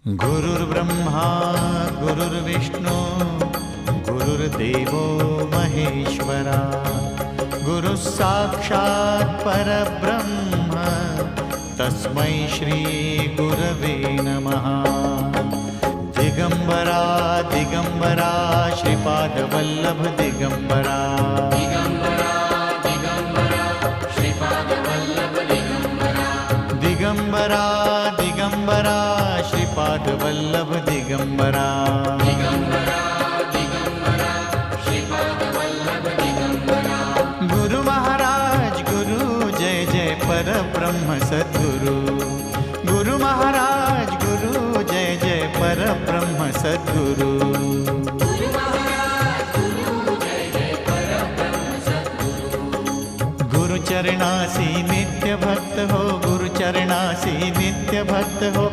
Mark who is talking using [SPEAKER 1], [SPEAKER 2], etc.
[SPEAKER 1] गुरुर्ब्रह्मा गुरुर्विष्णू गुरुर्देवो महेश्वरा गुरुः साक्षात् परब्रह्म तस्मै श्री गुरवे नमः। दिगंबरा दिगंबरा श्रीपादवल्लभ दिगंबरा
[SPEAKER 2] दिगंबरा दिगंबरा श्रीपादवल्लभ दिगंबरा
[SPEAKER 1] दिगंबरा दिगंबरा श्रीपादवल्लभ दिगंबरा
[SPEAKER 2] दिगंबरा दिगंबरा श्रीपादवल्लभ दिगंबरा।
[SPEAKER 1] गुरु महाराज गुरु जय जय परब्रह्म सद्गुरु। गुरु महाराज गुरु जय जय परब्रह्म सद्गुरु।
[SPEAKER 2] गुरु महाराज गुरु जय जय परब्रह्म सद्गुरु।
[SPEAKER 1] गुरु चरणासी नित्य भक्त हो गुरु चरणासी नित्य भक्त हो